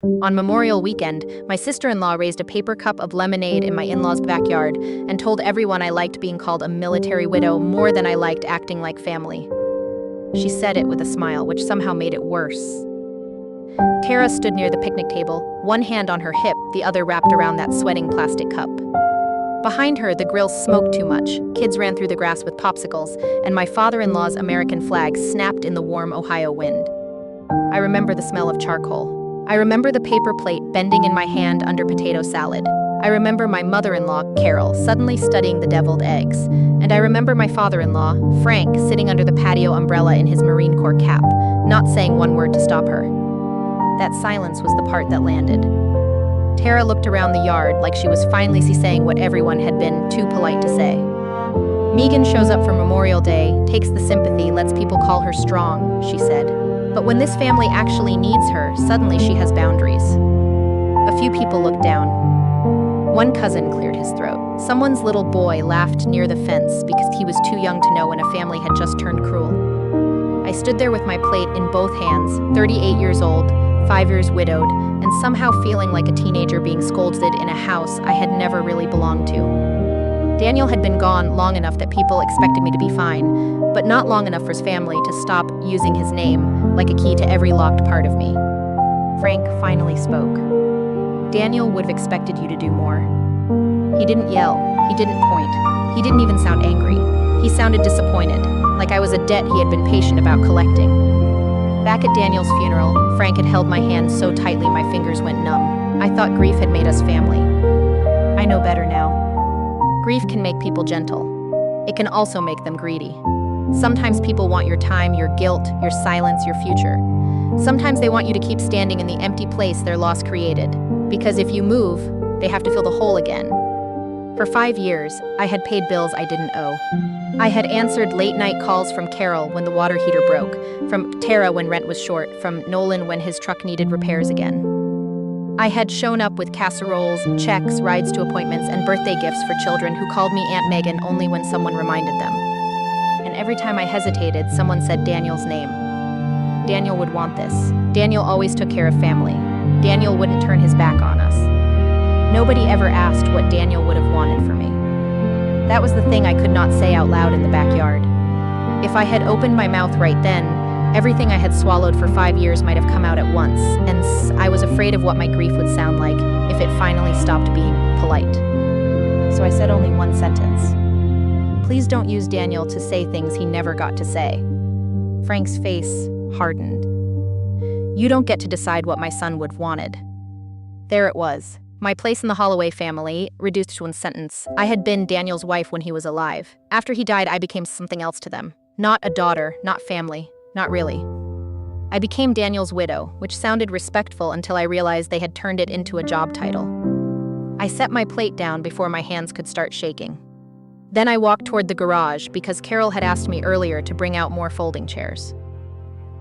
On Memorial Weekend, my sister-in-law raised a paper cup of lemonade in my in-laws' backyard and told everyone I liked being called a military widow more than I liked acting like family. She said it with a smile, which somehow made it worse. Tara stood near the picnic table, one hand on her hip, the other wrapped around that sweating plastic cup. Behind her, the grill smoked too much, kids ran through the grass with popsicles, and my father-in-law's American flag snapped in the warm Ohio wind. I remember the smell of charcoal. I remember the paper plate bending in my hand under potato salad. I remember my mother-in-law, Carol, suddenly studying the deviled eggs. And I remember my father-in-law, Frank, sitting under the patio umbrella in his Marine Corps cap, not saying one word to stop her. That silence was the part that landed. Tara looked around the yard like she was finally saying what everyone had been too polite to say. Megan shows up for Memorial Day, takes the sympathy, lets people call her strong, she said. But when this family actually needs her, suddenly she has boundaries. A few people looked down. One cousin cleared his throat. Someone's little boy laughed near the fence because he was too young to know when a family had just turned cruel. I stood there with my plate in both hands, 38 years old, 5 years widowed, and somehow feeling like a teenager being scolded in a house I had never really belonged to. Daniel had been gone long enough that people expected me to be fine, but not long enough for his family to stop using his name like a key to every locked part of me. Frank finally spoke. Daniel would have expected you to do more. He didn't yell, he didn't point, he didn't even sound angry. He sounded disappointed, like I was a debt he had been patient about collecting. Back at Daniel's funeral, Frank had held my hand so tightly my fingers went numb. I thought grief had made us family. I know better now. Grief can make people gentle. It can also make them greedy. Sometimes people want your time, your guilt, your silence, your future. Sometimes they want you to keep standing in the empty place their loss created. Because if you move, they have to fill the hole again. For 5 years, I had paid bills I didn't owe. I had answered late-night calls from Carol when the water heater broke, from Tara when rent was short, from Nolan when his truck needed repairs again. I had shown up with casseroles, checks, rides to appointments, and birthday gifts for children who called me Aunt Megan only when someone reminded them. And every time I hesitated, someone said Daniel's name. Daniel would want this. Daniel always took care of family. Daniel wouldn't turn his back on us. Nobody ever asked what Daniel would have wanted for me. That was the thing I could not say out loud in the backyard. If I had opened my mouth right then, everything I had swallowed for 5 years might have come out at once, and I was afraid of what my grief would sound like if it finally stopped being polite. So I said only one sentence. Please don't use Daniel to say things he never got to say. Frank's face hardened. You don't get to decide what my son would have wanted. There it was. My place in the Holloway family, reduced to one sentence. I had been Daniel's wife when he was alive. After he died, I became something else to them. Not a daughter, not family. Not really. I became Daniel's widow, which sounded respectful until I realized they had turned it into a job title. I set my plate down before my hands could start shaking. Then I walked toward the garage because Carol had asked me earlier to bring out more folding chairs.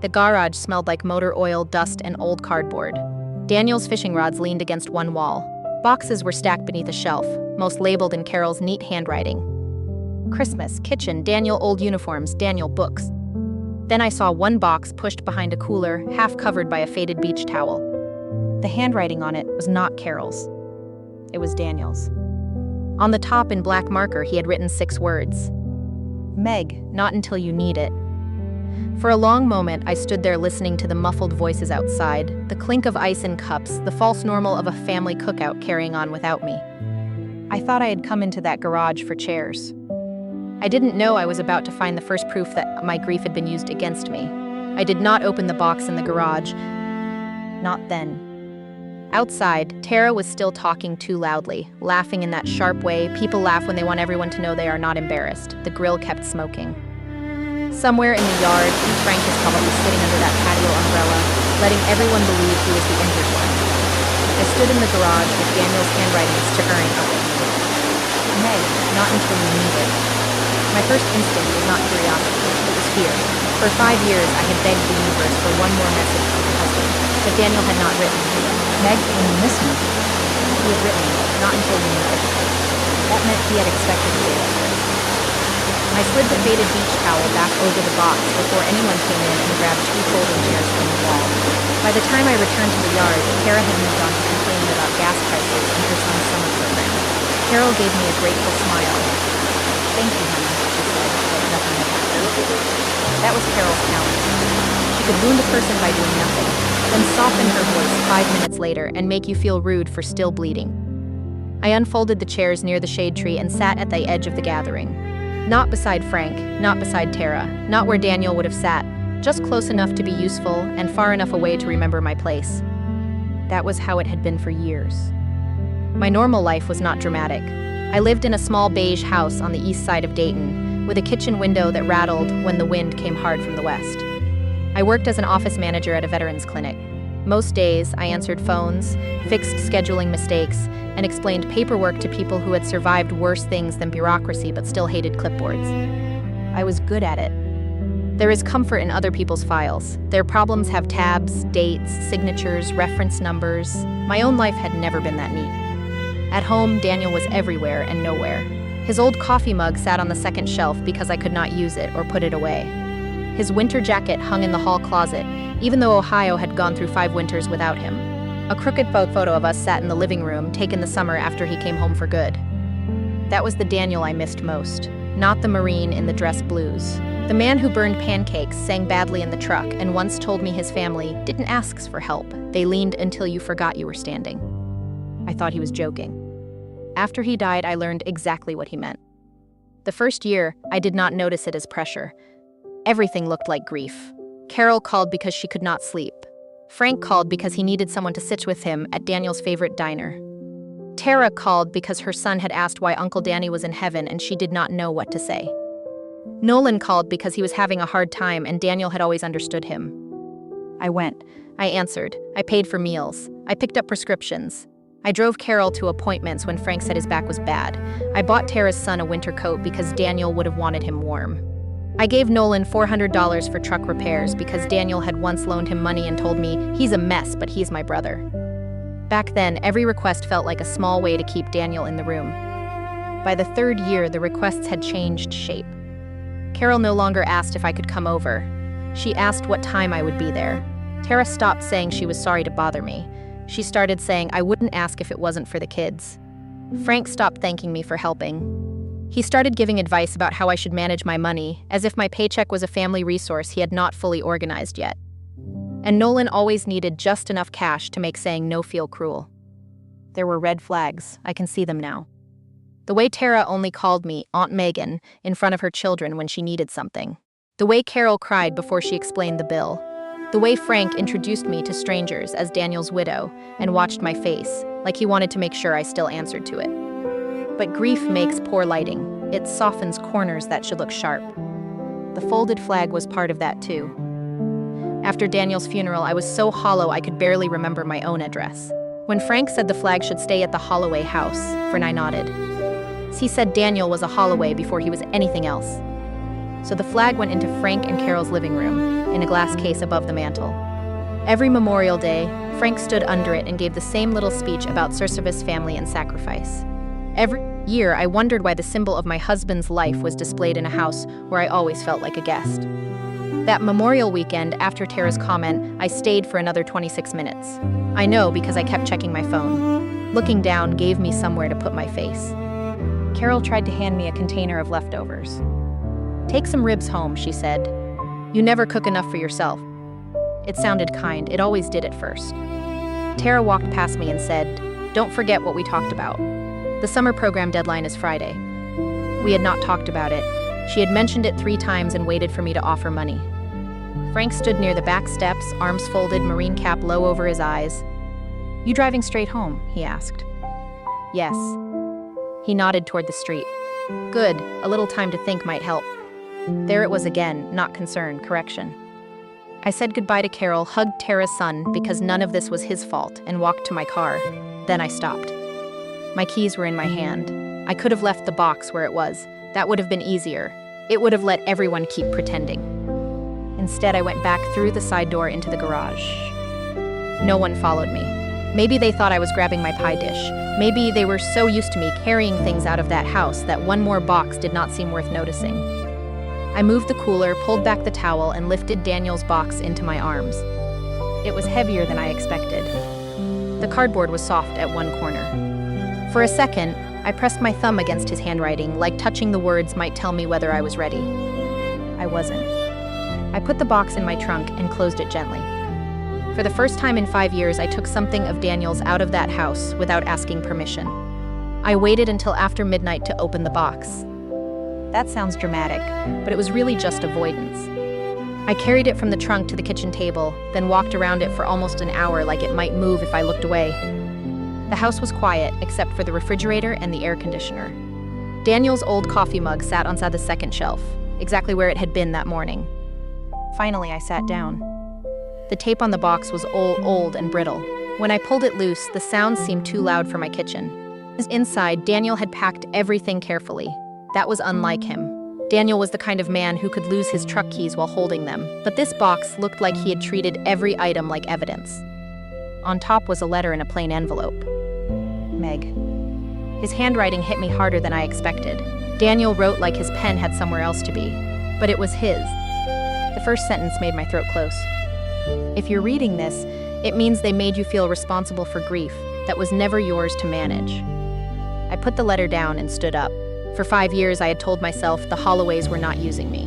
The garage smelled like motor oil, dust, and old cardboard. Daniel's fishing rods leaned against one wall. Boxes were stacked beneath a shelf, most labeled in Carol's neat handwriting. Christmas, kitchen, Daniel old uniforms, Daniel books. Then I saw one box pushed behind a cooler, half covered by a faded beach towel. The handwriting on it was not Carol's. It was Daniel's. On the top in black marker, he had written 6 words. Meg, not until you need it. For a long moment, I stood there listening to the muffled voices outside, the clink of ice in cups, the false normal of a family cookout carrying on without me. I thought I had come into that garage for chairs. I didn't know I was about to find the first proof that my grief had been used against me. I did not open the box in the garage. Not then. Outside, Tara was still talking too loudly, laughing in that sharp way people laugh when they want everyone to know they are not embarrassed. The grill kept smoking. Somewhere in the yard, Frank was probably sitting under that patio umbrella, letting everyone believe he was the injured one. I stood in the garage with Daniel's handwriting stirring up. Meg, not until you need it. My first instinct was not curiosity, it was fear. For 5 years, I had begged the universe for one more message from her husband, but Daniel had not written. Meg, when you miss me. He had written, not until you need it. That meant he had expected me to answer. I slid the faded beach towel back over the box before anyone came in and grabbed 2 folding chairs from the wall. By the time I returned to the yard, Tara had moved on to complaining about gas prices and her son's summer program. Carol gave me a grateful smile. "Thank you, honey," she said, like nothing had happened. That was Carol's talent. She could wound a person by doing nothing, then soften her voice 5 minutes later and make you feel rude for still bleeding. I unfolded the chairs near the shade tree and sat at the edge of the gathering. Not beside Frank, not beside Tara, not where Daniel would have sat, just close enough to be useful and far enough away to remember my place. That was how it had been for years. My normal life was not dramatic. I lived in a small beige house on the east side of Dayton, with a kitchen window that rattled when the wind came hard from the west. I worked as an office manager at a veterans clinic. Most days, I answered phones, fixed scheduling mistakes, and explained paperwork to people who had survived worse things than bureaucracy but still hated clipboards. I was good at it. There is comfort in other people's files. Their problems have tabs, dates, signatures, reference numbers. My own life had never been that neat. At home, Daniel was everywhere and nowhere. His old coffee mug sat on the second shelf because I could not use it or put it away. His winter jacket hung in the hall closet, even though Ohio had gone through 5 winters without him. A crooked photo of us sat in the living room, taken the summer after he came home for good. That was the Daniel I missed most, not the Marine in the dress blues. The man who burned pancakes, sang badly in the truck, and once told me his family didn't ask for help. They leaned until you forgot you were standing. I thought he was joking. After he died, I learned exactly what he meant. The first year, I did not notice it as pressure. Everything looked like grief. Carol called because she could not sleep. Frank called because he needed someone to sit with him at Daniel's favorite diner. Tara called because her son had asked why Uncle Danny was in heaven and she did not know what to say. Nolan called because he was having a hard time and Daniel had always understood him. I went. I answered. I paid for meals. I picked up prescriptions. I drove Carol to appointments when Frank said his back was bad. I bought Tara's son a winter coat because Daniel would have wanted him warm. I gave Nolan $400 for truck repairs because Daniel had once loaned him money and told me, "He's a mess, but he's my brother." Back then, every request felt like a small way to keep Daniel in the room. By the 3rd year, the requests had changed shape. Carol no longer asked if I could come over. She asked what time I would be there. Tara stopped saying she was sorry to bother me. She started saying I wouldn't ask if it wasn't for the kids. Frank stopped thanking me for helping. He started giving advice about how I should manage my money, as if my paycheck was a family resource he had not fully organized yet. And Nolan always needed just enough cash to make saying no feel cruel. There were red flags. I can see them now. The way Tara only called me Aunt Megan in front of her children when she needed something. The way Carol cried before she explained the bill. The way Frank introduced me to strangers as Daniel's widow and watched my face, like he wanted to make sure I still answered to it. But grief makes poor lighting. It softens corners that should look sharp. The folded flag was part of that too. After Daniel's funeral, I was so hollow I could barely remember my own address. When Frank said the flag should stay at the Holloway house, I nodded. He said Daniel was a Holloway before he was anything else. So the flag went into Frank and Carol's living room, in a glass case above the mantel. Every Memorial Day, Frank stood under it and gave the same little speech about Surceva's family and sacrifice. Every year, I wondered why the symbol of my husband's life was displayed in a house where I always felt like a guest. That Memorial weekend, after Tara's comment, I stayed for another 26 minutes. I know because I kept checking my phone. Looking down gave me somewhere to put my face. Carol tried to hand me a container of leftovers. "Take some ribs home," she said. "You never cook enough for yourself." It sounded kind. It always did at first. Tara walked past me and said, "Don't forget what we talked about. The summer program deadline is Friday." We had not talked about it. She had mentioned it 3 times and waited for me to offer money. Frank stood near the back steps, arms folded, marine cap low over his eyes. "You driving straight home?" he asked. "Yes." He nodded toward the street. "Good, a little time to think might help." There it was again, not concern, correction. I said goodbye to Carol, hugged Tara's son because none of this was his fault, and walked to my car. Then I stopped. My keys were in my hand. I could have left the box where it was. That would have been easier. It would have let everyone keep pretending. Instead, I went back through the side door into the garage. No one followed me. Maybe they thought I was grabbing my pie dish. Maybe they were so used to me carrying things out of that house that one more box did not seem worth noticing. I moved the cooler, pulled back the towel, and lifted Daniel's box into my arms. It was heavier than I expected. The cardboard was soft at one corner. For a second, I pressed my thumb against his handwriting, like touching the words might tell me whether I was ready. I wasn't. I put the box in my trunk and closed it gently. For the first time in 5 years, I took something of Daniel's out of that house without asking permission. I waited until after midnight to open the box. That sounds dramatic, but it was really just avoidance. I carried it from the trunk to the kitchen table, then walked around it for almost an hour like it might move if I looked away. The house was quiet, except for the refrigerator and the air conditioner. Daniel's old coffee mug sat on the second shelf, exactly where it had been that morning. Finally, I sat down. The tape on the box was old and brittle. When I pulled it loose, the sound seemed too loud for my kitchen. Inside, Daniel had packed everything carefully. That was unlike him. Daniel was the kind of man who could lose his truck keys while holding them, but this box looked like he had treated every item like evidence. On top was a letter in a plain envelope. Meg. His handwriting hit me harder than I expected. Daniel wrote like his pen had somewhere else to be, but it was his. The first sentence made my throat close. If you're reading this, it means they made you feel responsible for grief that was never yours to manage. I put the letter down and stood up. For 5 years, I had told myself the Holloways were not using me.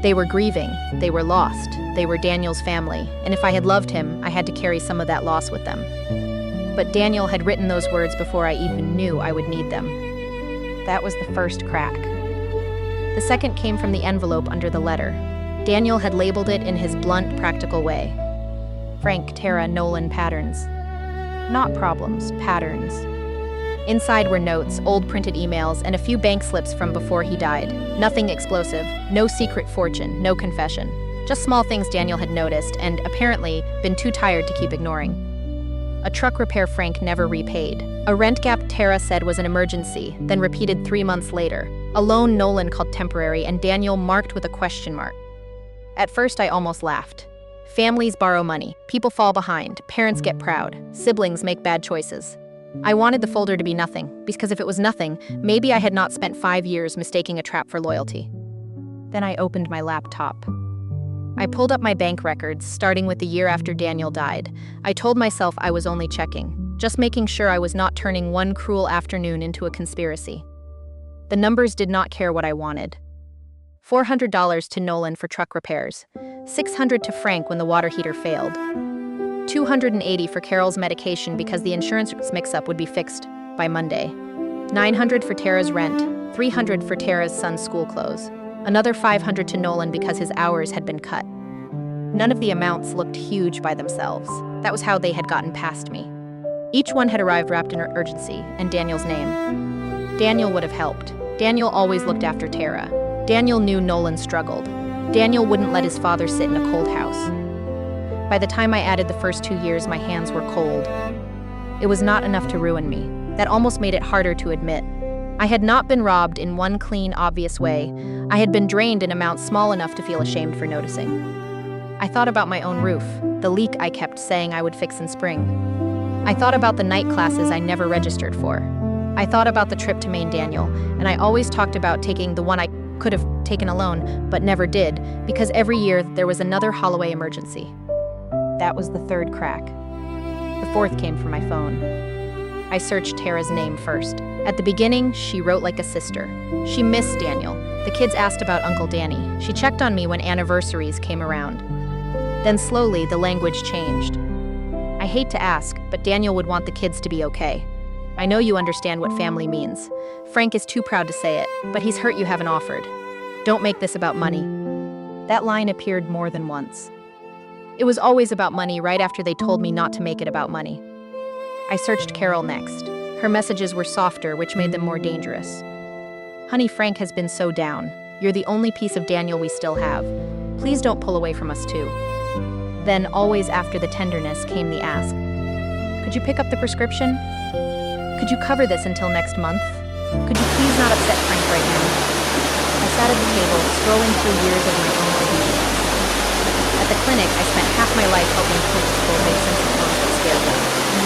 They were grieving, they were lost, they were Daniel's family, and if I had loved him, I had to carry some of that loss with them. But Daniel had written those words before I even knew I would need them. That was the first crack. The second came from the envelope under the letter. Daniel had labeled it in his blunt, practical way. Frank, Tara, Nolan, patterns. Not problems, patterns. Inside were notes, old printed emails, and a few bank slips from before he died. Nothing explosive, no secret fortune, no confession. Just small things Daniel had noticed and, apparently, been too tired to keep ignoring. A truck repair Frank never repaid. A rent gap Tara said was an emergency, then repeated 3 months later. A loan Nolan called temporary and Daniel marked with a question mark. At first, I almost laughed. Families borrow money, people fall behind, parents get proud, siblings make bad choices. I wanted the folder to be nothing, because if it was nothing, maybe I had not spent 5 years mistaking a trap for loyalty. Then I opened my laptop. I pulled up my bank records, starting with the year after Daniel died. I told myself I was only checking, just making sure I was not turning one cruel afternoon into a conspiracy. The numbers did not care what I wanted. $400 to Nolan for truck repairs, $600 to Frank when the water heater failed, $280 for Carol's medication because the insurance mix-up would be fixed by Monday, $900 for Tara's rent, $300 for Tara's son's school clothes, another $500 to Nolan because his hours had been cut. None of the amounts looked huge by themselves. That was how they had gotten past me. Each one had arrived wrapped in urgency and Daniel's name. Daniel would have helped. Daniel always looked after Tara. Daniel knew Nolan struggled. Daniel wouldn't let his father sit in a cold house. By the time I added the first 2 years, my hands were cold. It was not enough to ruin me. That almost made it harder to admit. I had not been robbed in one clean, obvious way. I had been drained in amounts small enough to feel ashamed for noticing. I thought about my own roof, the leak I kept saying I would fix in spring. I thought about the night classes I never registered for. I thought about the trip to Maine Daniel, and I always talked about taking the one I could have taken alone, but never did, because every year there was another Holloway emergency. That was the third crack. The fourth came from my phone. I searched Tara's name first. At the beginning, she wrote like a sister. She missed Daniel. The kids asked about Uncle Danny. She checked on me when anniversaries came around. Then slowly, the language changed. I hate to ask, but Daniel would want the kids to be okay. I know you understand what family means. Frank is too proud to say it, but he's hurt you haven't offered. Don't make this about money. That line appeared more than once. It was always about money right after they told me not to make it about money. I searched Carol next. Her messages were softer, which made them more dangerous. Honey, Frank has been so down. You're the only piece of Daniel we still have. Please don't pull away from us too. Then, always after the tenderness, came the ask. Could you pick up the prescription? Could you cover this until next month? Could you please not upset Frank right now? I sat at the table, scrolling through years of my own obedience. At the clinic, I spent half my life helping people make sense of things that scared them.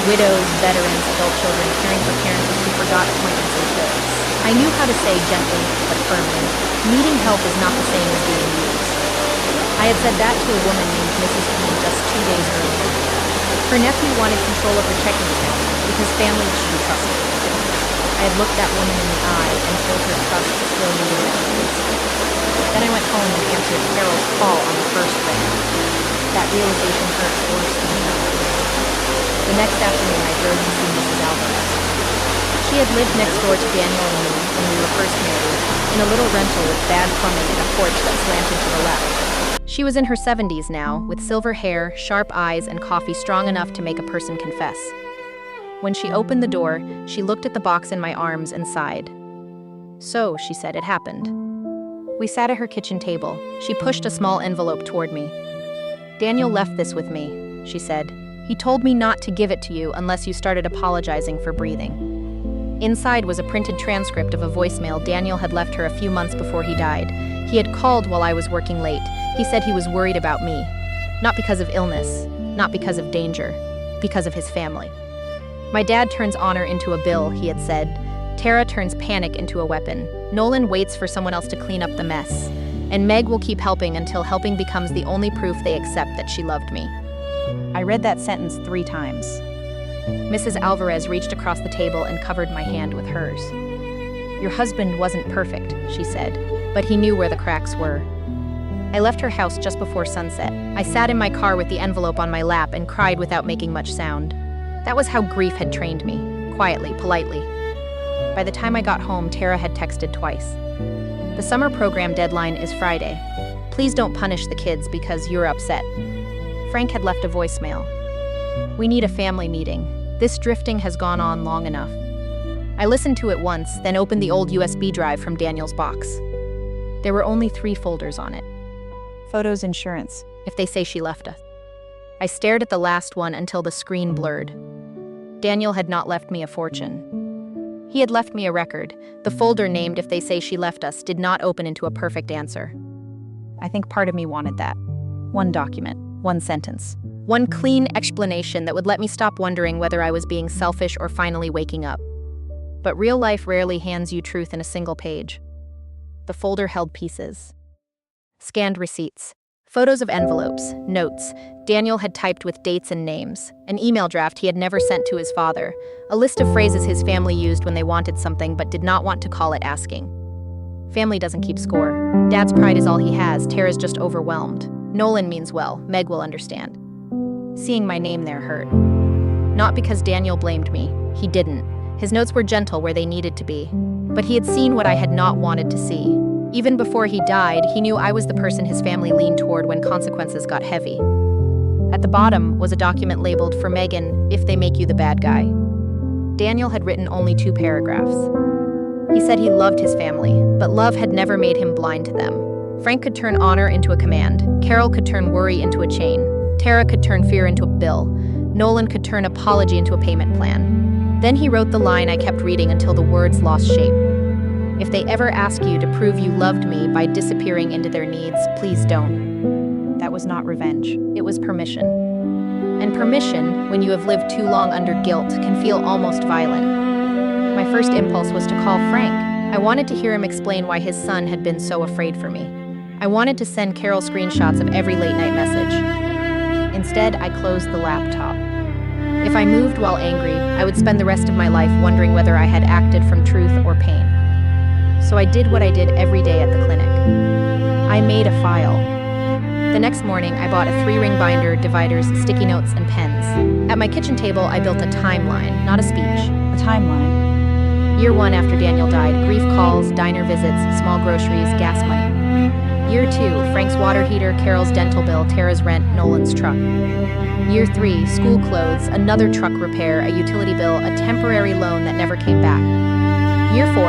Widows, veterans, adult children caring for parents who forgot appointments and bills. I knew how to say gently but firmly, needing help is not the same as being used. I had said that to a woman named Mrs. Keene just 2 days earlier. Her nephew wanted control of her checking account because families should be trusted. I had looked that woman in the eye and told her trust still needed boundaries. Then I went home and answered Carol's call on the first ring. That realization hurt worse than ever. The next afternoon, I drove to see Mrs. Alvarez. She had lived next door to Daniel and me when we were first married, in a little rental with bad plumbing and a porch that slanted to the left. She was in her 70s now, with silver hair, sharp eyes, and coffee strong enough to make a person confess. When she opened the door, she looked at the box in my arms and sighed. So, she said, it happened. We sat at her kitchen table. She pushed a small envelope toward me. Daniel left this with me, she said. He told me not to give it to you unless you started apologizing for breathing. Inside was a printed transcript of a voicemail Daniel had left her a few months before he died. He had called while I was working late. He said he was worried about me. Not because of illness, not because of danger, because of his family. My dad turns honor into a bill, he had said. Tara turns panic into a weapon. Nolan waits for someone else to clean up the mess. And Meg will keep helping until helping becomes the only proof they accept that she loved me. I read that sentence 3 times. Mrs. Alvarez reached across the table and covered my hand with hers. Your husband wasn't perfect, she said, but he knew where the cracks were. I left her house just before sunset. I sat in my car with the envelope on my lap and cried without making much sound. That was how grief had trained me, quietly, politely. By the time I got home, Tara had texted twice. The summer program deadline is Friday. Please don't punish the kids because you're upset. Frank had left a voicemail. We need a family meeting. This drifting has gone on long enough. I listened to it once, then opened the old USB drive from Daniel's box. There were only 3 folders on it. Photos, insurance, if they say she left us. I stared at the last one until the screen blurred. Daniel had not left me a fortune. He had left me a record. The folder named If They Say She Left Us did not open into a perfect answer. I think part of me wanted that. 1 document, 1 sentence, 1 clean explanation that would let me stop wondering whether I was being selfish or finally waking up. But real life rarely hands you truth in a single page. The folder held pieces. Scanned receipts, photos of envelopes, notes Daniel had typed with dates and names, an email draft he had never sent to his father, a list of phrases his family used when they wanted something but did not want to call it asking. Family doesn't keep score. Dad's pride is all he has. Tara's just overwhelmed. Nolan means well. Meg will understand. Seeing my name there hurt. Not because Daniel blamed me. He didn't. His notes were gentle where they needed to be. But he had seen what I had not wanted to see. Even before he died, he knew I was the person his family leaned toward when consequences got heavy. At the bottom was a document labeled for Megan, if they make you the bad guy. Daniel had written only 2 paragraphs. He said he loved his family, but love had never made him blind to them. Frank could turn honor into a command. Carol could turn worry into a chain. Tara could turn fear into a bill. Nolan could turn apology into a payment plan. Then he wrote the line I kept reading until the words lost shape. If they ever ask you to prove you loved me by disappearing into their needs, please don't. That was not revenge. It was permission. And permission, when you have lived too long under guilt, can feel almost violent. My first impulse was to call Frank. I wanted to hear him explain why his son had been so afraid for me. I wanted to send Carol screenshots of every late-night message. Instead, I closed the laptop. If I moved while angry, I would spend the rest of my life wondering whether I had acted from truth or pain. So I did what I did every day at the clinic. I made a file. The next morning, I bought a 3-ring binder, dividers, sticky notes, and pens. At my kitchen table, I built a timeline, not a speech, a timeline. Year 1 after Daniel died, grief calls, diner visits, small groceries, gas money. Year 2, Frank's water heater, Carol's dental bill, Tara's rent, Nolan's truck. Year 3, school clothes, another truck repair, a utility bill, a temporary loan that never came back. Year 4,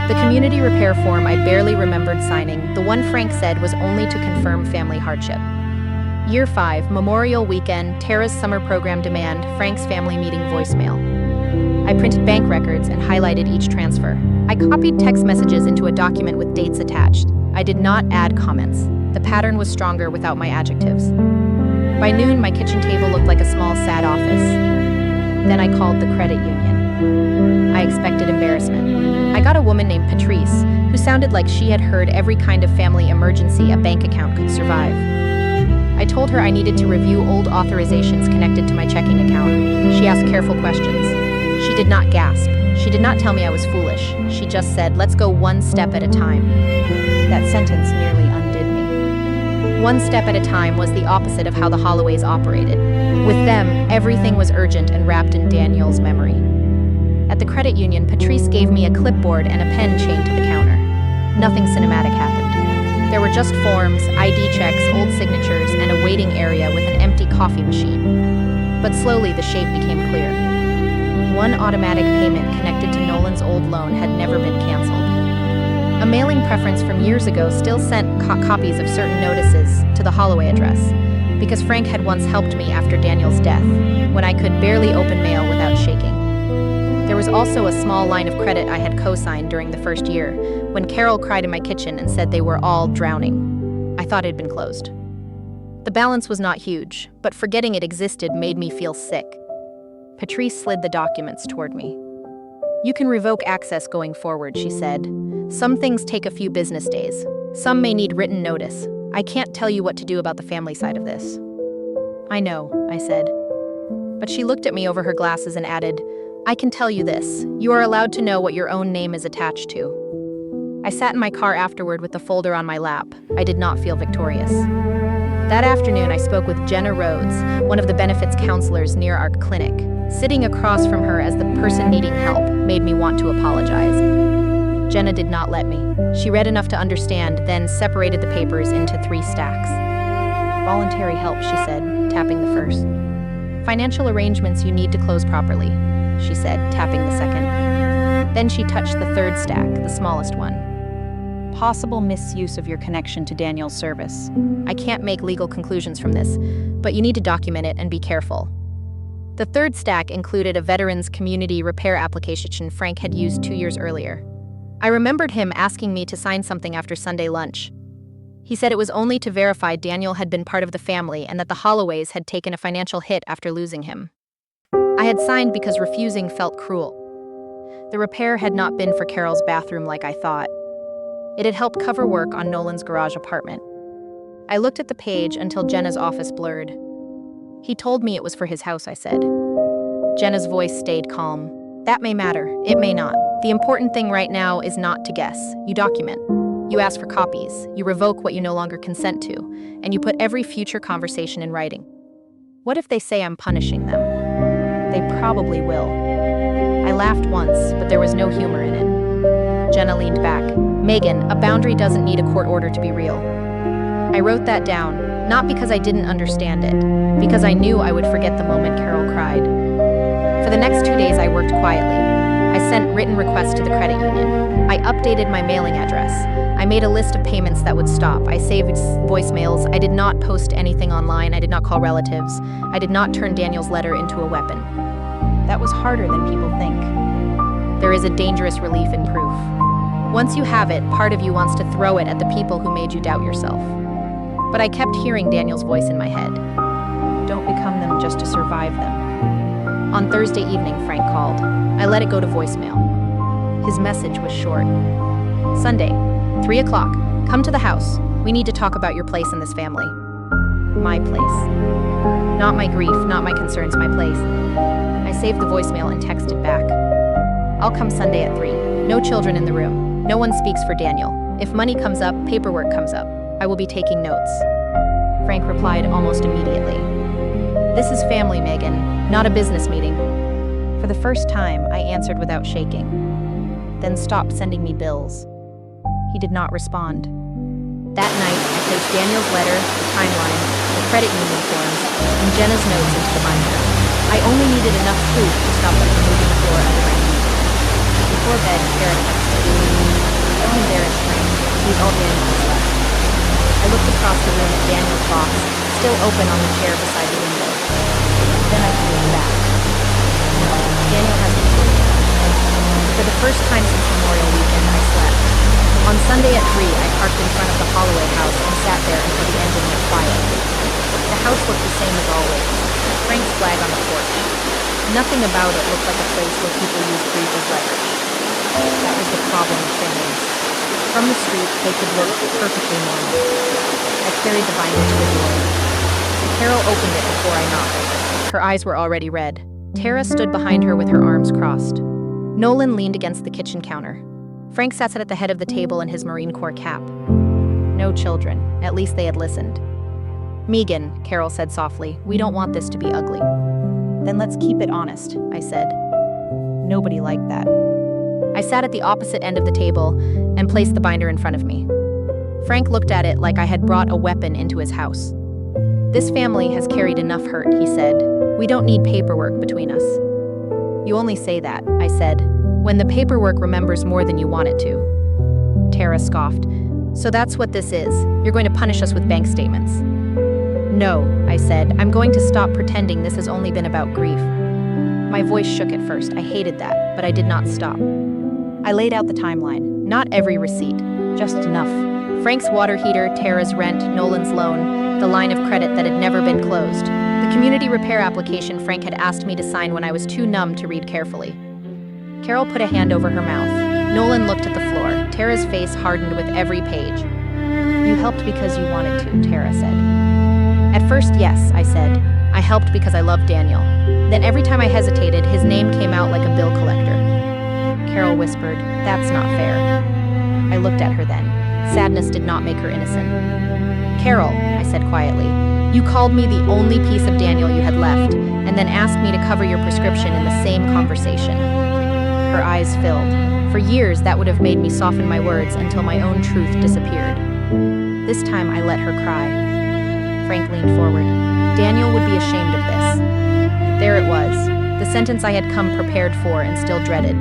the community repair form I barely remembered signing, the one Frank said was only to confirm family hardship. Year 5, Memorial Weekend, Tara's summer program demand, Frank's family meeting voicemail. I printed bank records and highlighted each transfer. I copied text messages into a document with dates attached. I did not add comments. The pattern was stronger without my adjectives. By noon, my kitchen table looked like a small, sad office. Then I called the credit union. I expected embarrassment. I got a woman named Patrice, who sounded like she had heard every kind of family emergency a bank account could survive. I told her I needed to review old authorizations connected to my checking account. She asked careful questions. She did not gasp. She did not tell me I was foolish. She just said, "Let's go one step at a time." That sentence nearly undid me. One step at a time was the opposite of how the Holloways operated. With them, everything was urgent and wrapped in Daniel's memory. At the credit union, Patrice gave me a clipboard and a pen chained to the counter. Nothing cinematic happened. There were just forms, ID checks, old signatures, and a waiting area with an empty coffee machine. But slowly the shape became clear. One automatic payment connected to Nolan's old loan had never been canceled. A mailing preference from years ago still sent copies of certain notices to the Holloway address, because Frank had once helped me after Daniel's death, when I could barely open mail without shaking. There was also a small line of credit I had co-signed during the first year, when Carol cried in my kitchen and said they were all drowning. I thought it had been closed. The balance was not huge, but forgetting it existed made me feel sick. Patrice slid the documents toward me. "You can revoke access going forward," she said. "Some things take a few business days. Some may need written notice. I can't tell you what to do about the family side of this." "I know," I said. But she looked at me over her glasses and added, "I can tell you this. You are allowed to know what your own name is attached to." I sat in my car afterward with the folder on my lap. I did not feel victorious. That afternoon, I spoke with Jenna Rhodes, one of the benefits counselors near our clinic. Sitting across from her as the person needing help made me want to apologize. Jenna did not let me. She read enough to understand, then separated the papers into 3 stacks. "Voluntary help," she said, tapping the first. "Financial arrangements you need to close properly," she said, tapping the second. Then she touched the 3rd stack, the smallest one. "Possible misuse of your connection to Daniel's service. I can't make legal conclusions from this, but you need to document it and be careful." The 3rd stack included a veterans community repair application Frank had used 2 years earlier. I remembered him asking me to sign something after Sunday lunch. He said it was only to verify Daniel had been part of the family and that the Holloways had taken a financial hit after losing him. I had signed because refusing felt cruel. The repair had not been for Carol's bathroom like I thought. It had helped cover work on Nolan's garage apartment. I looked at the page until Jenna's office blurred. "He told me it was for his house," I said. Jenna's voice stayed calm. "That may matter. It may not. The important thing right now is not to guess. You document. You ask for copies. You revoke what you no longer consent to. And you put every future conversation in writing. What if they say I'm punishing them? They probably will." I laughed once, but there was no humor in it. Jenna leaned back. "Megan, a boundary doesn't need a court order to be real." I wrote that down, not because I didn't understand it, because I knew I would forget the moment Carol cried. For the next 2 days, I worked quietly. I sent written requests to the credit union. I updated my mailing address. I made a list of payments that would stop. I saved voicemails. I did not post anything online. I did not call relatives. I did not turn Daniel's letter into a weapon. That was harder than people think. There is a dangerous relief in proof. Once you have it, part of you wants to throw it at the people who made you doubt yourself. But I kept hearing Daniel's voice in my head. Don't become them just to survive them. On Thursday evening, Frank called. I let it go to voicemail. His message was short. "Sunday, 3 o'clock. Come to the house. We need to talk about your place in this family." My place. Not my grief, not my concerns, my place. I saved the voicemail and texted back. "I'll come Sunday at 3. No children in the room. No one speaks for Daniel. If money comes up, paperwork comes up. I will be taking notes." Frank replied almost immediately. "This is family, Megan, not a business meeting." For the first time, I answered without shaking, then stopped sending me bills. He did not respond. That night, I placed Daniel's letter, the timeline, the credit union forms, and Jenna's notes into the binder. I only needed enough proof to stop them from moving the floor under my feet. Before bed, Kara texted. "I only there is Frank. He's all Daniel's left." I looked across the room at Daniel's box, still open on the chair beside the window. Then I came back. No, Daniel hasn't told me. For the first time since Memorial Weekend, I slept. On Sunday at 3, I parked in front of the Holloway house and sat there until the engine went quiet. The house looked the same as always. Frank's flag on the porch. Nothing about it looked like a place where people used grief as leverage. That was the problem with families. From the street, they could look perfectly normal. I carried the binder to the door. Carol opened it before I knocked. Her eyes were already red. Tara stood behind her with her arms crossed. Nolan leaned against the kitchen counter. Frank sat at the head of the table in his Marine Corps cap. No children. At least they had listened. Megan, Carol said softly, we don't want this to be ugly. Then let's keep it honest, I said. Nobody liked that. I sat at the opposite end of the table and placed the binder in front of me. Frank looked at it like I had brought a weapon into his house. This family has carried enough hurt, he said. We don't need paperwork between us. You only say that, I said, when the paperwork remembers more than you want it to. Tara scoffed. So that's what this is. You're going to punish us with bank statements. No, I said. I'm going to stop pretending this has only been about grief. My voice shook at first. I hated that, but I did not stop. I laid out the timeline. Not every receipt, just enough. Frank's water heater, Tara's rent, Nolan's loan, the line of credit that had never been closed. The community repair application Frank had asked me to sign when I was too numb to read carefully. Carol put a hand over her mouth. Nolan looked at the floor. Tara's face hardened with every page. You helped because you wanted to, Tara said. At first, yes, I said. I helped because I loved Daniel. Then every time I hesitated, his name came out like a bill collector. Carol whispered, that's not fair. I looked at her then. Sadness did not make her innocent. Carol, I said quietly, you called me the only piece of Daniel you had left, and then asked me to cover your prescription in the same conversation. Her eyes filled. For years, that would have made me soften my words until my own truth disappeared. This time, I let her cry. Frank leaned forward. Daniel would be ashamed of this. There it was, the sentence I had come prepared for and still dreaded.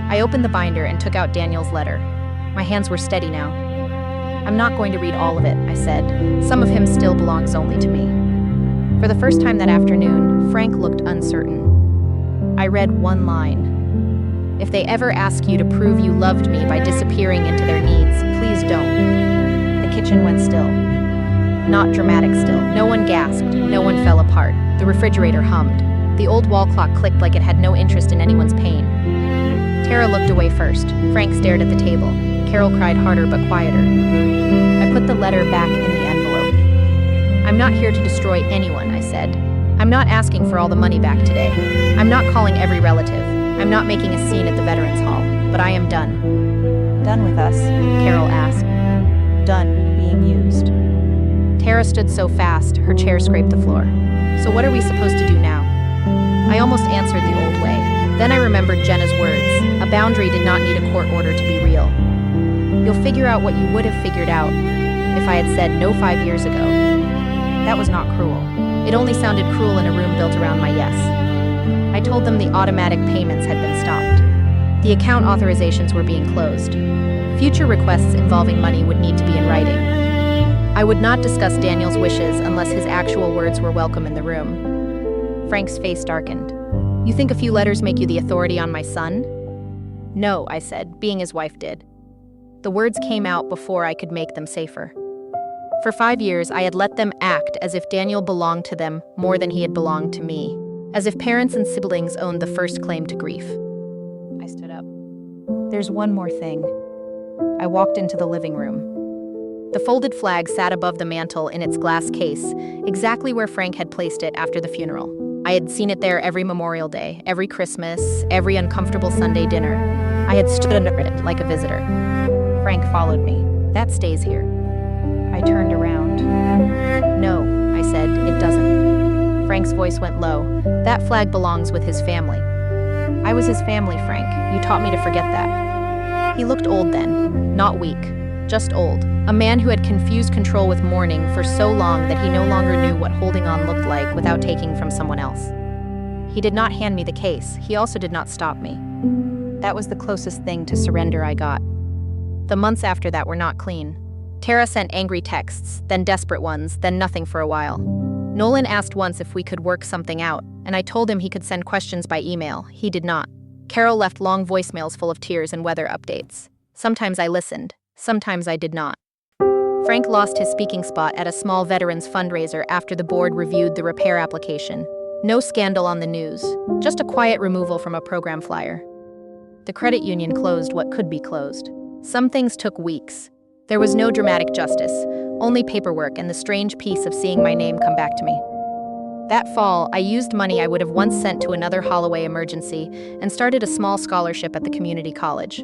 I opened the binder and took out Daniel's letter. My hands were steady now. I'm not going to read all of it, I said. Some of him still belongs only to me. For the first time that afternoon, Frank looked uncertain. I read one line. If they ever ask you to prove you loved me by disappearing into their needs, please don't. The kitchen went still. Not dramatic still. No one gasped. No one fell apart. The refrigerator hummed. The old wall clock clicked like it had no interest in anyone's pain. Tara looked away first. Frank stared at the table. Carol cried harder but quieter. I put the letter back in the envelope. I'm not here to destroy anyone, I said. I'm not asking for all the money back today. I'm not calling every relative. I'm not making a scene at the Veterans Hall. But I am done. Done with us? Carol asked. Done being used. Tara stood so fast, her chair scraped the floor. So what are we supposed to do now? I almost answered the old way. Then I remembered Jenna's words. A boundary did not need a court order to be real. You'll figure out what you would have figured out if I had said no 5 years ago. That was not cruel. It only sounded cruel in a room built around my yes. I told them the automatic payments had been stopped. The account authorizations were being closed. Future requests involving money would need to be in writing. I would not discuss Daniel's wishes unless his actual words were welcome in the room. Frank's face darkened. You think a few letters make you the authority on my son? No, I said, being his wife did. The words came out before I could make them safer. For 5 years, I had let them act as if Daniel belonged to them more than he had belonged to me, as if parents and siblings owned the first claim to grief. I stood up. There's one more thing. I walked into the living room. The folded flag sat above the mantel in its glass case, exactly where Frank had placed it after the funeral. I had seen it there every Memorial Day, every Christmas, every uncomfortable Sunday dinner. I had stood under it like a visitor. Frank followed me. That stays here. I turned around. No, I said, it doesn't. Frank's voice went low. That flag belongs with his family. I was his family, Frank. You taught me to forget that. He looked old then, not weak. Just old. A man who had confused control with mourning for so long that he no longer knew what holding on looked like without taking from someone else. He did not hand me the case. He also did not stop me. That was the closest thing to surrender I got. The months after that were not clean. Tara sent angry texts, then desperate ones, then nothing for a while. Nolan asked once if we could work something out, and I told him he could send questions by email. He did not. Carol left long voicemails full of tears and weather updates. Sometimes I listened. Sometimes I did not. Frank lost his speaking spot at a small veterans fundraiser after the board reviewed the repair application. No scandal on the news, just a quiet removal from a program flyer. The credit union closed what could be closed. Some things took weeks. There was no dramatic justice, only paperwork and the strange peace of seeing my name come back to me. That fall, I used money I would have once sent to another Holloway emergency and started a small scholarship at the community college.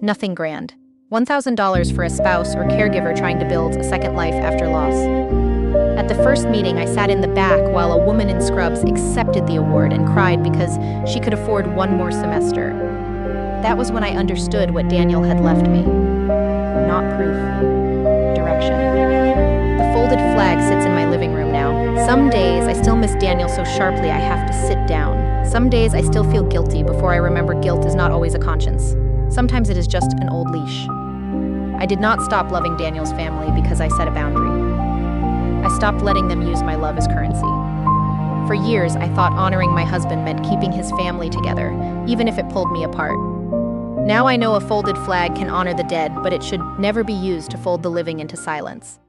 Nothing grand. $1,000 for a spouse or caregiver trying to build a second life after loss. At the first meeting, I sat in the back while a woman in scrubs accepted the award and cried because she could afford one more semester. That was when I understood what Daniel had left me. Not proof. Direction. The folded flag sits in my living room now. Some days I still miss Daniel so sharply I have to sit down. Some days I still feel guilty before I remember guilt is not always a conscience. Sometimes it is just an old leash. I did not stop loving Daniel's family because I set a boundary. I stopped letting them use my love as currency. For years, I thought honoring my husband meant keeping his family together, even if it pulled me apart. Now I know a folded flag can honor the dead, but it should never be used to fold the living into silence.